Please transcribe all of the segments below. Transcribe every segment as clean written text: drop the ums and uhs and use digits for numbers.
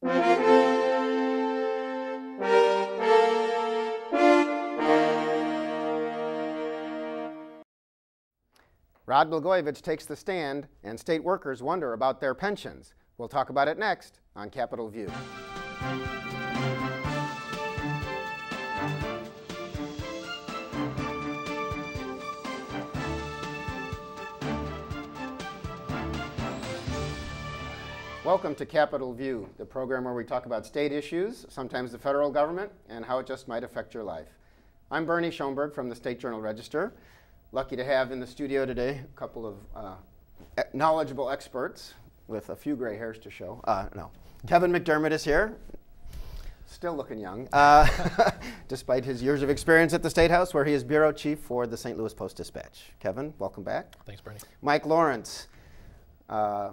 Rod Blagojevich takes the stand, and state workers wonder about their pensions. We'll talk about it next on Capitol View. Welcome to Capitol View, the program where we talk about state issues, sometimes the federal government, and how it just might affect your life. I'm Bernie Schoenburg from the State Journal-Register. Lucky to have in the studio today a couple of knowledgeable experts with a few gray hairs to show. Kevin McDermott is here, still looking young, despite his years of experience at the Statehouse, where he is bureau chief for the St. Louis Post-Dispatch. Kevin, welcome back. Thanks, Bernie. Mike Lawrence,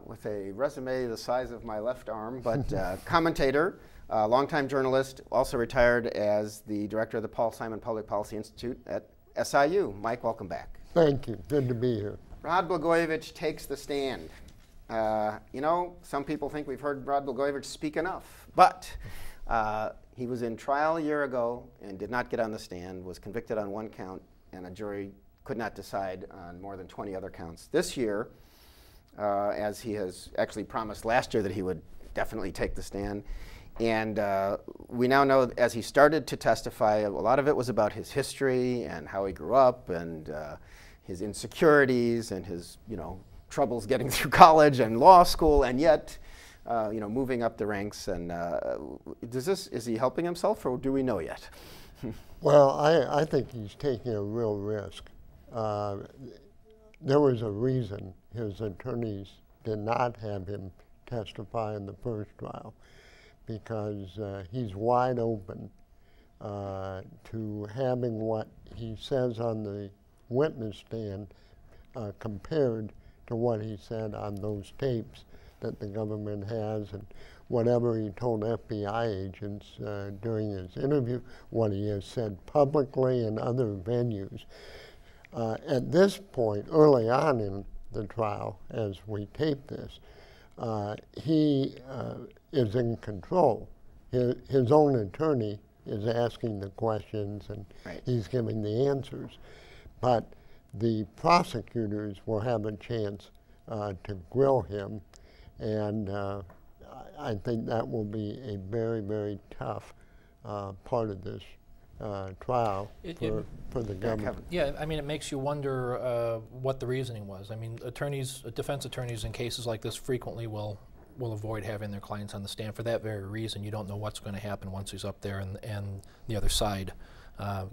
with a resume the size of my left arm, but commentator, longtime journalist, also retired as the director of the Paul Simon Public Policy Institute at SIU. Mike, welcome back. Thank you. Good to be here. Rod Blagojevich takes the stand. You know, some people think we've heard Rod Blagojevich speak enough, but he was in trial a year ago and did not get on the stand, was convicted on one count, and a jury could not decide on more than 20 other counts. This year, as he has actually promised last year that he would definitely take the stand, and we now know as he started to testify, a lot of it was about his history and how he grew up and his insecurities and his, troubles getting through college and law school, and yet, moving up the ranks. And is he helping himself, or do we know yet? Well, I think he's taking a real risk. There was a reason his attorneys did not have him testify in the first trial, because he's wide open to having what he says on the witness stand compared to what he said on those tapes that the government has, and whatever he told FBI agents during his interview, what he has said publicly in other venues. At this point, early on in the trial, as we tape this, he is in control. His own attorney is asking the questions, and he's giving the answers. But the prosecutors will have a chance to grill him, and I think that will be a very, very tough part of this trial for the government. Yeah, I mean, it makes you wonder what the reasoning was. I mean, defense attorneys in cases like this frequently will avoid having their clients on the stand for that very reason. You don't know what's going to happen once he's up there and the other side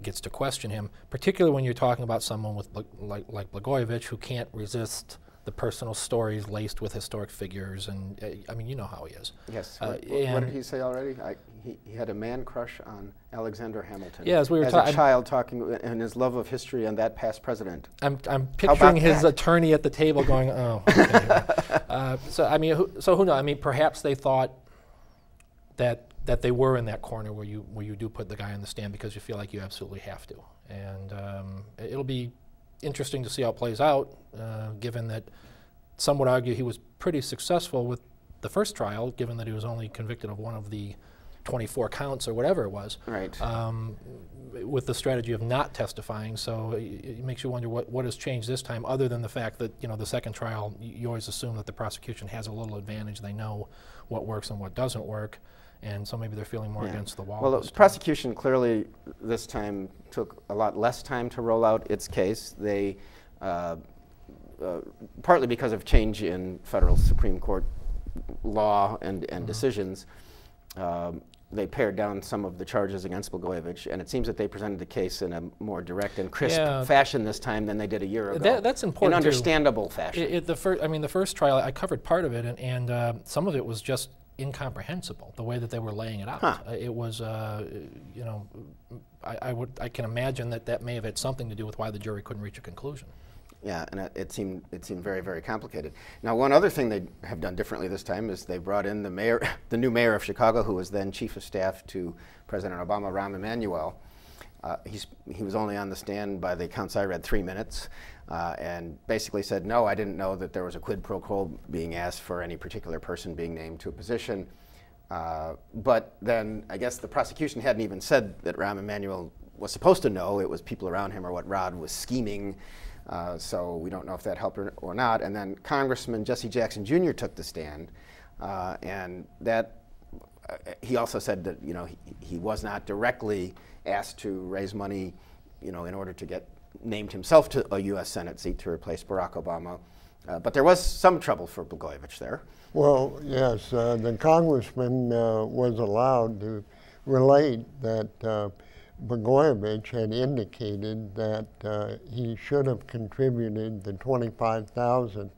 gets to question him, particularly when you're talking about someone with like Blagojevich, who can't resist the personal stories laced with historic figures, and I mean, you know how he is. Yes. What did he say already? He had a man crush on Alexander Hamilton. Yeah, as we were as a child, talking and his love of history and that past president. I'm picturing his attorney at the table going, "Oh." Okay. So I mean, who knows? I mean, perhaps they thought that they were in that corner where you do put the guy on the stand because you feel like you absolutely have to, and it'll be interesting to see how it plays out, given that some would argue he was pretty successful with the first trial, given that he was only convicted of one of the 24 counts or whatever it was, with the strategy of not testifying. So it makes you wonder what has changed this time, other than the fact that, the second trial, you always assume that the prosecution has a little advantage. They know what works and what doesn't work. And so maybe they're feeling more against the wall. Well, the prosecution clearly this time took a lot less time to roll out its case. They, partly because of change in federal Supreme Court law and decisions, they pared down some of the charges against Blagojevich, and it seems that they presented the case in a more direct and crisp fashion this time than they did a year ago. That's important. In understandable fashion. The first trial, I covered part of it, and some of it was just incomprehensible, the way that they were laying it out. It was, I can imagine that may have had something to do with why the jury couldn't reach a conclusion. Yeah, and it seemed very, very complicated. Now, one other thing they have done differently this time is they brought in the new mayor of Chicago, who was then chief of staff to President Obama, Rahm Emanuel. He was only on the stand, by the accounts I read, 3 minutes, and basically said, no, I didn't know that there was a quid pro quo being asked for any particular person being named to a position. But then I guess the prosecution hadn't even said that Rahm Emanuel was supposed to know. It was people around him or what Rod was scheming. So we don't know if that helped or not. And then Congressman Jesse Jackson Jr. took the stand, and that he also said that he was not directly asked to raise money, in order to get named himself to a U.S. Senate seat to replace Barack Obama. But there was some trouble for Blagojevich there. Well, yes, the congressman was allowed to relate that Blagojevich had indicated that he should have contributed the $25,000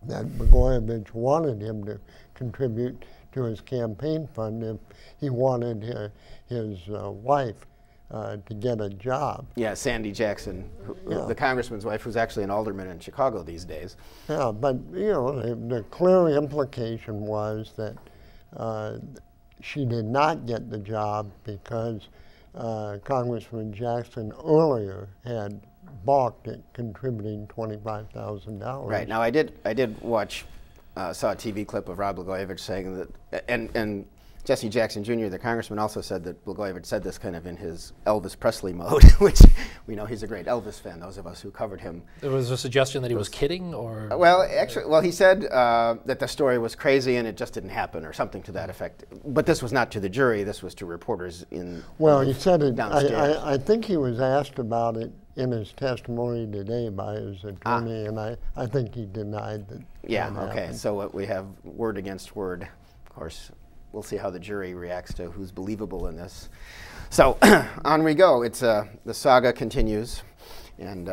that Blagojevich wanted him to contribute to his campaign fund if he wanted his wife to get a job. Yeah, Sandy Jackson, the congressman's wife, who's actually an alderman in Chicago these days. Yeah, but the clear implication was that she did not get the job because Congressman Jackson earlier had balked at contributing $25,000. Right. Now I did watch, saw a TV clip of Rod Blagojevich saying that, and Jesse Jackson Jr., the congressman, also said that Blagojevich said this kind of in his Elvis Presley mode, which we know he's a great Elvis fan, those of us who covered him. There was a suggestion that he was kidding, or? Well, actually, he said that the story was crazy and it just didn't happen, or something to that effect. But this was not to the jury, this was to reporters in Well, he said it, downstairs. I think he was asked about it in his testimony today by his attorney, and I think he denied that. Yeah, that okay, happened. so we have word against word. Of course, we'll see how the jury reacts to who's believable in this. So on we go. It's the saga continues, and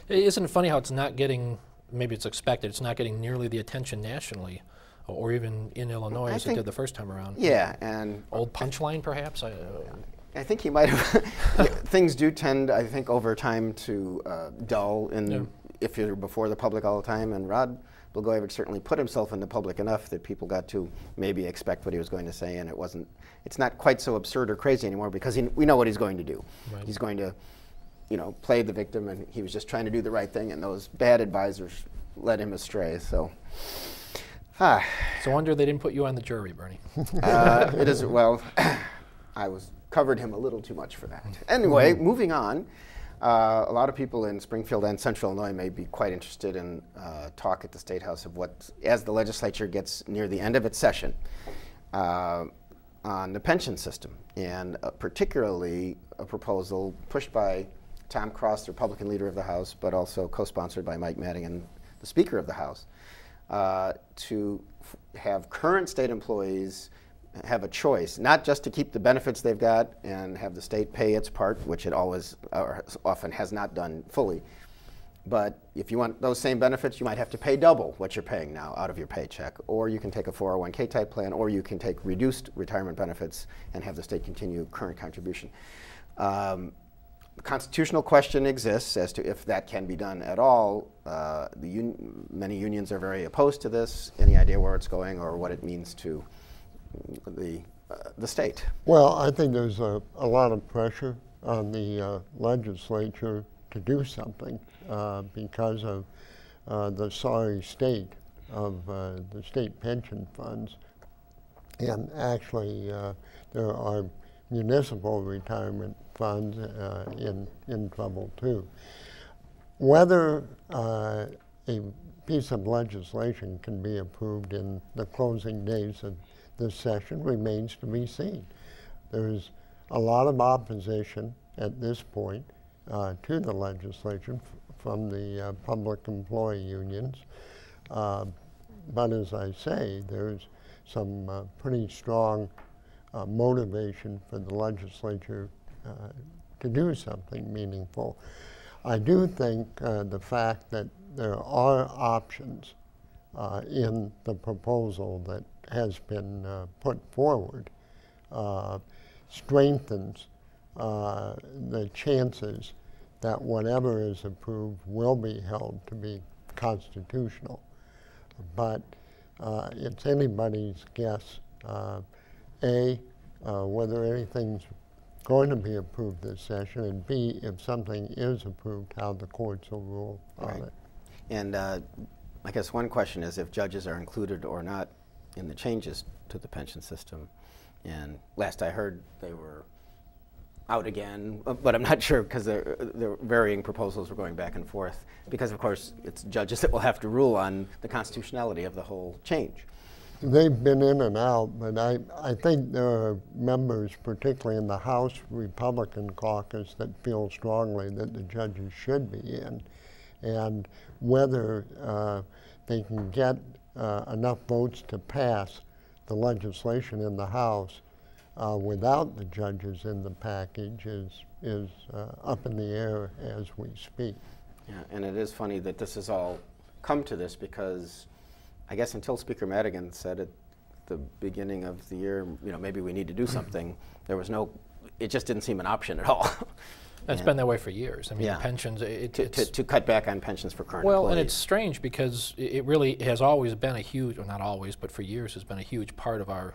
Isn't it funny how it's not getting? Maybe it's expected. It's not getting nearly the attention nationally, or even in Illinois as it did the first time around. Yeah, and old punchline, perhaps. I think he might have. Things do tend, I think, over time to dull if you're before the public all the time. And Rod Blagojevich certainly put himself in the public enough that people got to maybe expect what he was going to say, and it's not quite so absurd or crazy anymore because we know what he's going to do. Right. He's going to, play the victim, and he was just trying to do the right thing, and those bad advisors led him astray. So, It's a wonder they didn't put you on the jury, Bernie. It is, well, I covered him a little too much for that. Anyway, moving on. A lot of people in Springfield and Central Illinois may be quite interested in talk at the Statehouse of as the legislature gets near the end of its session, on the pension system, and particularly a proposal pushed by Tom Cross, the Republican leader of the House, but also co-sponsored by Mike Madigan, the Speaker of the House, to have current state employees have a choice, not just to keep the benefits they've got and have the state pay its part, which it always or often has not done fully, but if you want those same benefits, you might have to pay double what you're paying now out of your paycheck, or you can take a 401k type plan, or you can take reduced retirement benefits and have the state continue current contribution. The constitutional question exists as to if that can be done at all. Many unions are very opposed to this. Any idea where it's going or what it means to the state? Well, I think there's a lot of pressure on the legislature to do something because of the sorry state of the state pension funds. And actually, there are municipal retirement funds in trouble too. Whether a piece of legislation can be approved in the closing days of this session remains to be seen. There's a lot of opposition at this point to the legislation from the public employee unions. But as I say, there's some pretty strong motivation for the legislature to do something meaningful. I do think the fact that there are options in the proposal that has been put forward strengthens the chances that whatever is approved will be held to be constitutional. But it's anybody's guess, A, whether anything's going to be approved this session, and B, if something is approved, how the courts will rule on it. And I guess one question is if judges are included or not in the changes to the pension system. And last I heard, they were out again, but I'm not sure because the varying proposals were going back and forth because, of course, it's judges that will have to rule on the constitutionality of the whole change. They've been in and out, but I think there are members, particularly in the House Republican caucus, that feel strongly that the judges should be in. And whether they can get enough votes to pass the legislation in the House without the judges in the package is up in the air as we speak. Yeah, and it is funny that this has all come to this because I guess until Speaker Madigan said at the beginning of the year, you know, maybe we need to do something, there was no, it just didn't seem an option at all. It's been that way for years. I mean, yeah. pensions, to cut back on pensions for current well, employees. and it's strange because it really has always been a huge, or not always, but for years has been a huge part of our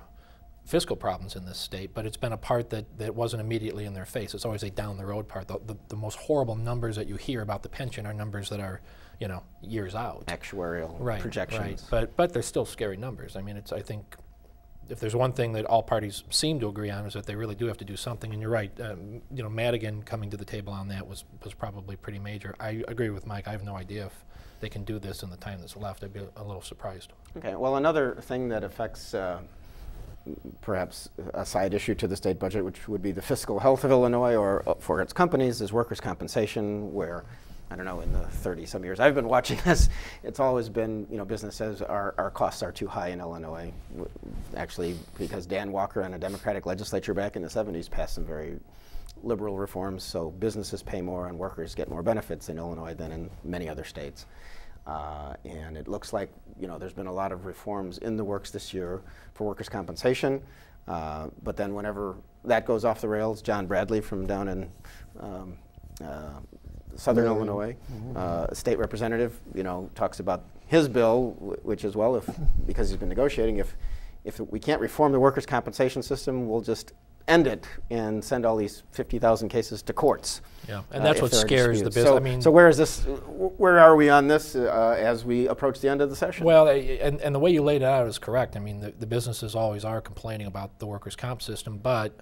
fiscal problems in this state, but it's been a part that wasn't immediately in their face. It's always a down the road part. The most horrible numbers that you hear about the pension are numbers that are, you know, years out. Actuarial projections. Right, but they're still scary numbers. I mean, I think if there's one thing that all parties seem to agree on is that they really do have to do something, and you're right, you know, Madigan coming to the table on that was probably pretty major. I agree with Mike. I have no idea if they can do this in the time that's left. I'd be a little surprised. Okay, well, another thing that affects perhaps a side issue to the state budget, which would be the fiscal health of Illinois or for its companies, is workers' compensation, where, I don't know, in the 30-some years I've been watching this, it's always been, you know, business says our costs are too high in Illinois. Actually, because Dan Walker and a Democratic legislature back in the 70s passed some very liberal reforms, so businesses pay more and workers get more benefits in Illinois than in many other states. And it looks like, you know, there's been a lot of reforms in the works this year for workers' compensation, but then whenever that goes off the rails, John Bradley from down in Southern Illinois, a state representative, you know, talks about his bill, which is, well, because he's been negotiating, if we can't reform the workers' compensation system, we'll just end it and send all these 50,000 cases to courts. Yeah, and that's what scares the business. So, I mean, so where is this? Where are we on this as we approach the end of the session? Well, and the way you laid it out is correct. I mean, the businesses always are complaining about the workers' comp system, but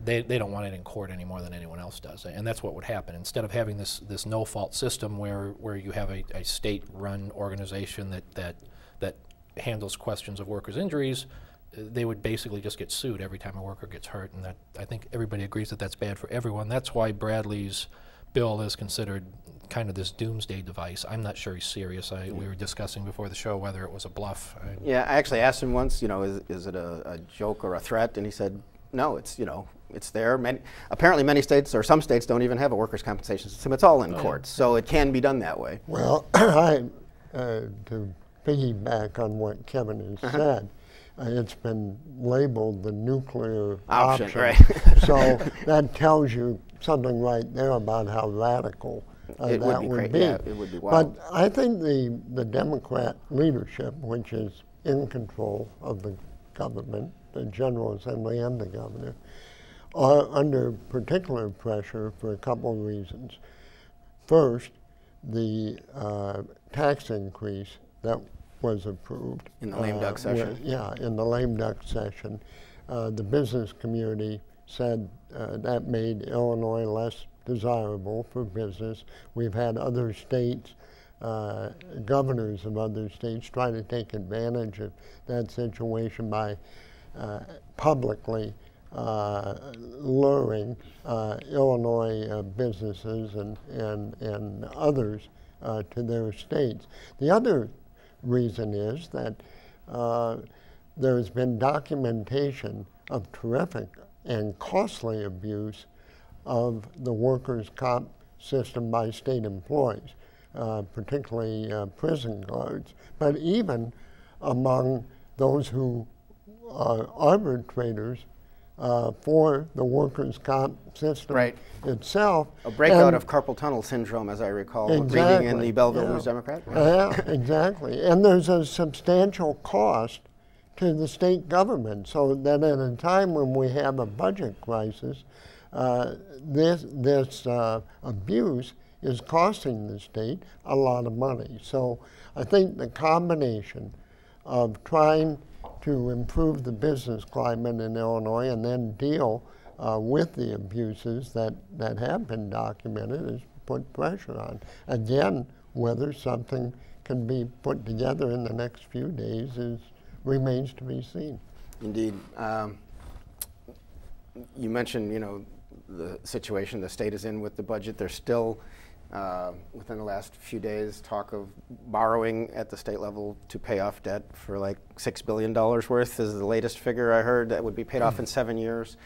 they don't want it in court any more than anyone else does, and that's what would happen. Instead of having this no-fault system where you have a state-run organization that handles questions of workers' injuries, they would basically just get sued every time a worker gets hurt, and that, I think everybody agrees that that's bad for everyone. That's why Bradley's bill is considered kind of this doomsday device. I'm not sure he's serious. We were discussing before the show whether it was a bluff. Yeah, I actually asked him once, you know, is it a joke or a threat? And he said, no, it's, you know, it's there. Apparently many states, or some states, don't even have a workers' compensation system. It's all in courts, so it can be done that way. Well, to piggyback on what Kevin has said, it's been labeled the nuclear option. Right. So that tells you something right there about how radical that would be. Yeah, it would be wild. But I think the Democrat leadership, which is in control of the government, the General Assembly and the governor, are under particular pressure for a couple of reasons. First, the tax increase that was approved. In the lame duck session? Yeah, in the lame duck session. The business community said that made Illinois less desirable for business. We've had other states, governors of other states, try to take advantage of that situation by publicly luring Illinois businesses and others to their states. The other reason is that there's been documentation of terrific and costly abuse of the workers' comp system by state employees, particularly prison guards, but even among those who are arbitrators for the workers' comp system itself. A breakout of carpal tunnel syndrome, as I recall, reading in the Belleville News Democrat. Yeah, exactly. And there's a substantial cost to the state government, so that at a time when we have a budget crisis, this abuse is costing the state a lot of money. So I think the combination of trying to improve the business climate in Illinois and then deal with the abuses that have been documented is put pressure on. Again, whether something can be put together in the next few days remains to be seen. Indeed. You mentioned, the situation the state is in with the budget. There's still, within the last few days, talk of borrowing at the state level to pay off debt for like $6 billion worth is the latest figure I heard that would be paid off in 7 years.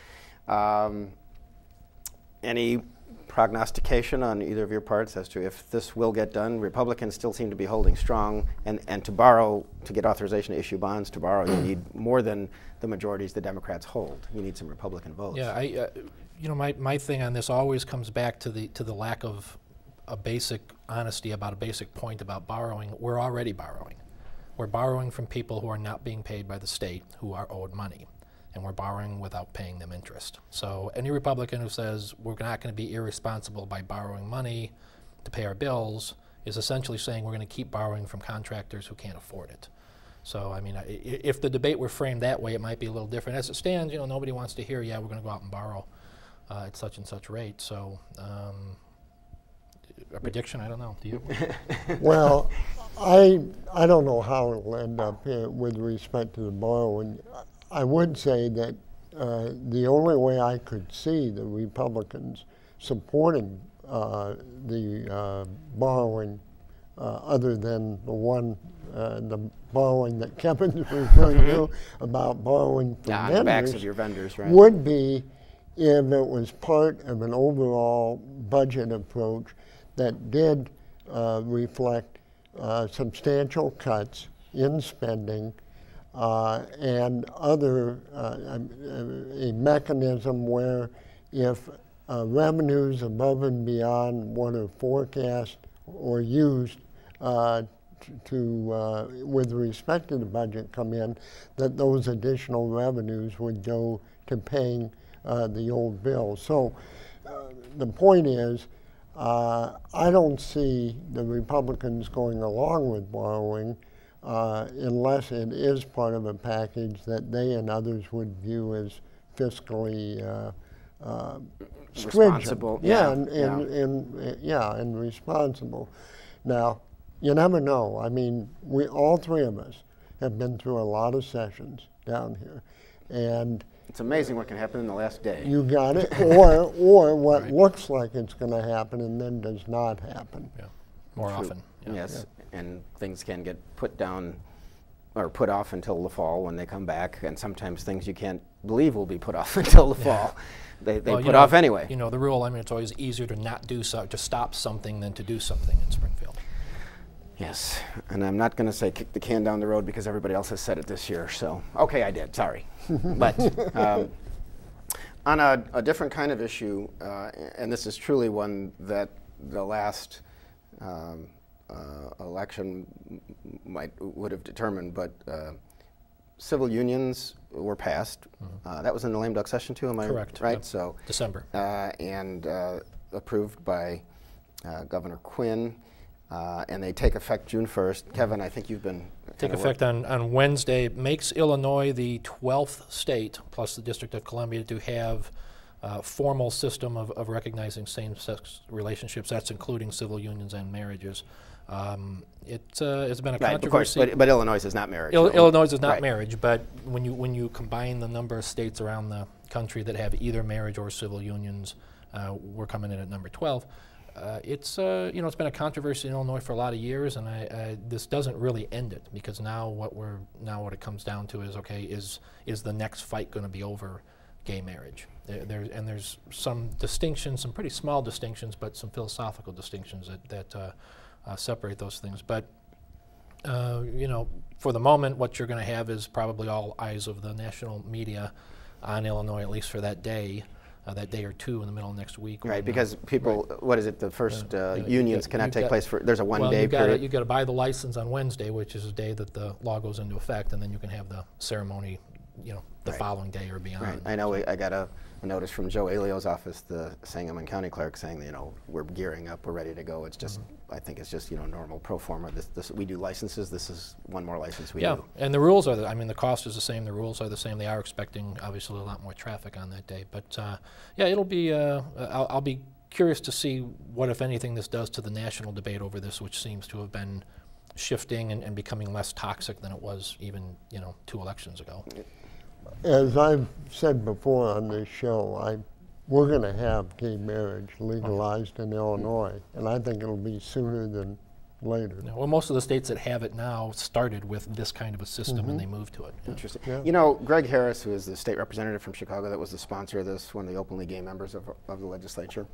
Any prognostication on either of your parts as to if this will get done? Republicans still seem to be holding strong, and to borrow, to get authorization to issue bonds, to borrow, you need more than the majorities the Democrats hold. You need some Republican votes. Yeah, my thing on this always comes back to the lack of a basic honesty about a basic point about borrowing. We're already borrowing. We're borrowing from people who are not being paid by the state, who are owed money. And we're borrowing without paying them interest. So any Republican who says we're not going to be irresponsible by borrowing money to pay our bills is essentially saying we're going to keep borrowing from contractors who can't afford it. So, I mean, if the debate were framed that way, it might be a little different. As it stands, nobody wants to hear, yeah, we're going to go out and borrow at such and such rate. So, a prediction, I don't know. Do you? Well, I don't know how it'll end up with respect to the borrowing. I would say that the only way I could see the Republicans supporting the borrowing, other than the borrowing that Kevin's referring to about borrowing from vendors, the backs of your vendors, right? Would be if it was part of an overall budget approach that did reflect substantial cuts in spending. And other, a mechanism where if revenues above and beyond what are forecast or used with respect to the budget come in, that those additional revenues would go to paying the old bills. So the point is, I don't see the Republicans going along with borrowing unless it is part of a package that they and others would view as fiscally responsible. And responsible. Now, you never know. I mean, all three of us have been through a lot of sessions down here, and it's amazing what can happen in the last day. You got it, or what looks like it's going to happen and then does not happen. Yeah, more often. Yeah. Yes. And things can get put down or put off until the fall when they come back, and sometimes things you can't believe will be put off until the fall. They put off anyway. The rule, I mean, it's always easier to not do to stop something than to do something in Springfield. Yes, and I'm not going to say kick the can down the road because everybody else has said it this year, so, okay, I did, sorry. But on a different kind of issue, and this is truly one that the last election would have determined, but civil unions were passed. That was in the lame duck session too, am I correct? Right. Yep. So December, and approved by Governor Quinn, and they take effect June 1st. Kevin, I think you've been take effect on Wednesday. It makes Illinois the 12th state, plus the District of Columbia, to have formal system of recognizing same-sex relationships. That's including civil unions and marriages. It's been a controversy. Of course, but Illinois is not marriage. Illinois is not marriage, but when you combine the number of states around the country that have either marriage or civil unions, we're coming in at number 12. It's been a controversy in Illinois for a lot of years, and this doesn't really end it, because now what it comes down to is, okay, is the next fight going to be over gay marriage? There's some distinctions, some pretty small distinctions, but some philosophical distinctions that separate those things. But for the moment, what you're going to have is probably all eyes of the national media on Illinois, at least for that day or two in the middle of next week. Right, because people, what is it, the first unions cannot take place there's a one-day period? You've got to buy the license on Wednesday, which is the day that the law goes into effect, and then you can have the ceremony, the following day or beyond. Right. I know I got a a notice from Joe Alio's office, the Sangamon County clerk, saying that, you know, we're gearing up, we're ready to go. It's just, I think it's just, you know, normal pro forma. We do licenses. This is one more license we do. Yeah, and the rules are, I mean, the cost is the same. The rules are the same. They are expecting, obviously, a lot more traffic on that day. But yeah, it'll be. I'll be curious to see what, if anything, this does to the national debate over this, which seems to have been shifting and becoming less toxic than it was even, you know, 2 elections ago. As I've said before on this show, we're going to have gay marriage legalized in Illinois, and I think it'll be sooner than later. Yeah, well, most of the states that have it now started with this kind of a system and they moved to it. Yeah. Interesting. Yeah. You know, Greg Harris, who is the state representative from Chicago that was the sponsor of this, one of the openly gay members of the legislature,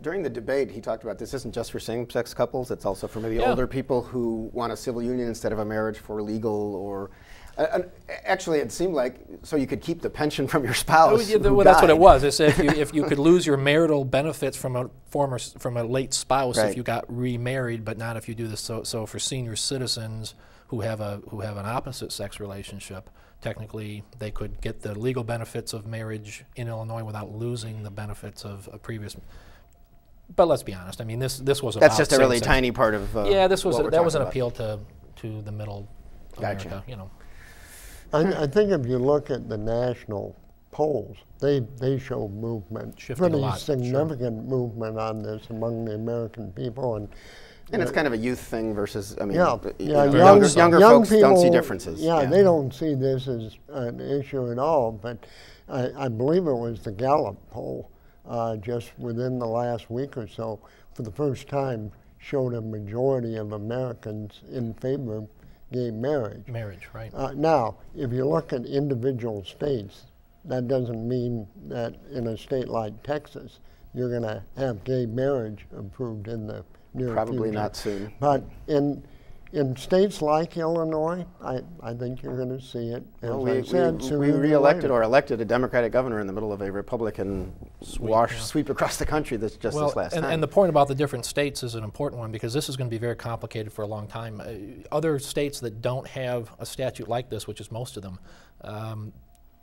during the debate, he talked about this isn't just for same-sex couples, it's also for maybe older people who want a civil union instead of a marriage for legal or... actually, it seemed like so you could keep the pension from your spouse. Well, that's what it was. It said if you could lose your marital benefits from a late spouse if you got remarried, but not if you do this. So for senior citizens who have an opposite sex relationship, technically they could get the legal benefits of marriage in Illinois without losing the benefits of a previous. But let's be honest. I mean, this was about that's just a really tiny part of. Yeah, that was an appeal to the middle America. You know. I think if you look at the national polls, they show movement, pretty significant movement on this among the American people, and it's kind of a youth thing versus, I mean, younger folks people, don't see differences. Yeah, they don't see this as an issue at all. But I believe it was the Gallup poll just within the last week or so, for the first time, showed a majority of Americans in favor of gay marriage. Right. Now, if you look at individual states, that doesn't mean that in a state like Texas, you're going to have gay marriage approved in the near future. Probably not soon. But in states like Illinois, I think you're going to see it. As I said, we re-elected or elected a Democratic governor in the middle of a Republican sweep across the country this last time. And the point about the different states is an important one, because this is going to be very complicated for a long time. Other states that don't have a statute like this, which is most of them,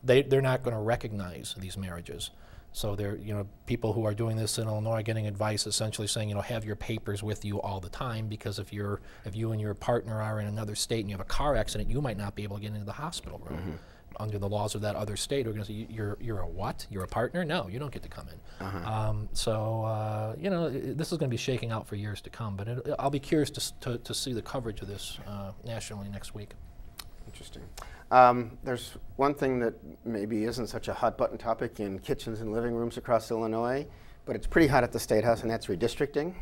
they're not going to recognize these marriages. So they're, people who are doing this in Illinois are getting advice essentially saying, have your papers with you all the time, because if you and your partner are in another state and you have a car accident, you might not be able to get into the hospital room. Under the laws of that other state, we're going to say, you're a what? You're a partner? No, you don't get to come in. This is going to be shaking out for years to come, but I'll be curious to see the coverage of this nationally next week. Interesting. There's one thing that maybe isn't such a hot button topic in kitchens and living rooms across Illinois, but it's pretty hot at the Statehouse, and that's redistricting.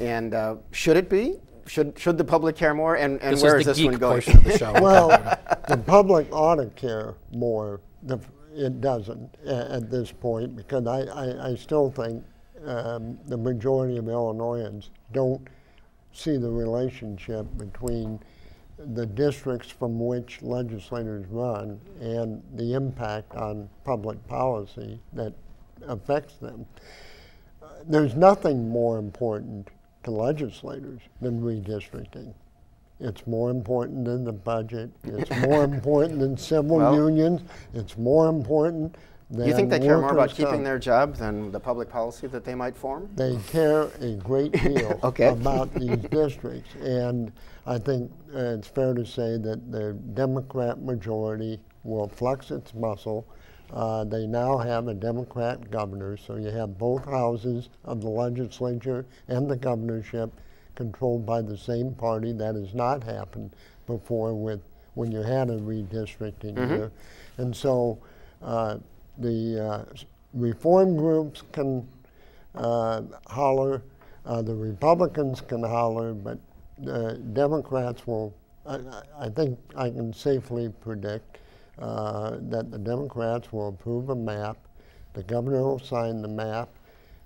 And should it be? Should the public care more? And where is this one going? Of the show. Well, the public ought to care more. It doesn't at this point, because I still think the majority of Illinoisans don't see the relationship between the districts from which legislators run and the impact on public policy that affects them. There's nothing more important to legislators than redistricting. It's more important than the budget. It's more important than civil unions. It's more important than you think they care more about keeping their job than the public policy that they might form? They care a great deal about these districts. And I think it's fair to say that the Democrat majority will flex its muscle. They now have a Democrat governor, so you have both houses of the legislature and the governorship controlled by the same party. That has not happened before when you had a redistricting year. And so the reform groups can holler, the Republicans can holler, but the Democrats will, I think I can safely predict that the Democrats will approve a map, the governor will sign the map,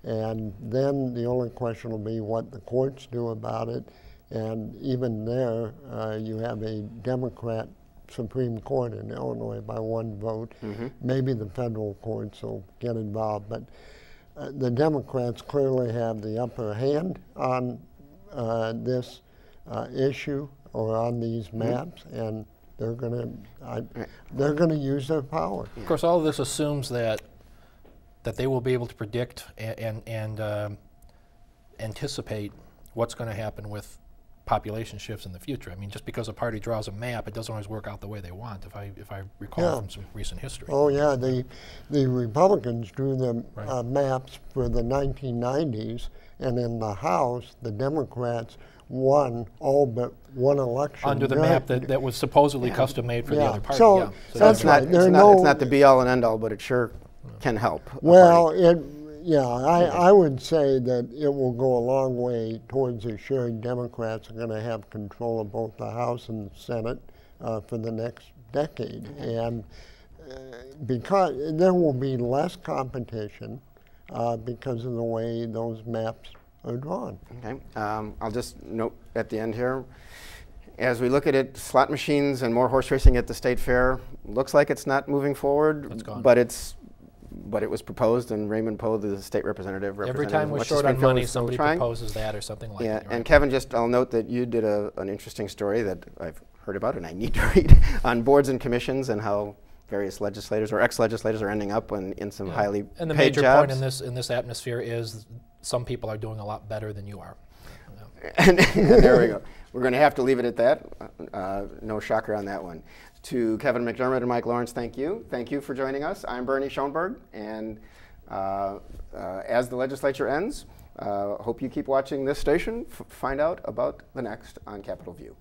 and then the only question will be what the courts do about it. And even there, you have a Democrat Supreme Court in Illinois by one vote. Maybe the federal courts will get involved, but the Democrats clearly have the upper hand on this issue or on these maps, and They're going to use their power. Of course, all of this assumes that they will be able to predict and anticipate what's going to happen with population shifts in the future. I mean, just because a party draws a map, it doesn't always work out the way they want, if I recall from some recent history. Oh yeah, the Republicans drew the maps for the 1990s, and in the House, the Democrats won all but one election. Under the map that was supposedly custom-made for the other party. So that's right. It's not the be-all and end-all, but it sure can help. Well, I would say that it will go a long way towards assuring Democrats are going to have control of both the House and the Senate for the next decade. And because there will be less competition because of the way those maps are drawn. Okay. I'll just note at the end here, as we look at it, slot machines and more horse racing at the state fair, looks like it's not moving forward, but it was proposed, and Raymond Poe, the state representative, every time we're short on money, somebody proposes that or something like that. And Kevin, I'll note that you did an interesting story that I've heard about and I need to read on boards and commissions and how various legislators or ex-legislators are ending up in some highly paid jobs. And the major point in this atmosphere is some people are doing a lot better than you are. And there we go. We're going to have to leave it at that. No shocker on that one. To Kevin McDermott and Mike Lawrence, thank you. Thank you for joining us. I'm Bernie Schoenburg, and as the legislature ends, hope you keep watching this station, find out about the next on Capitol View.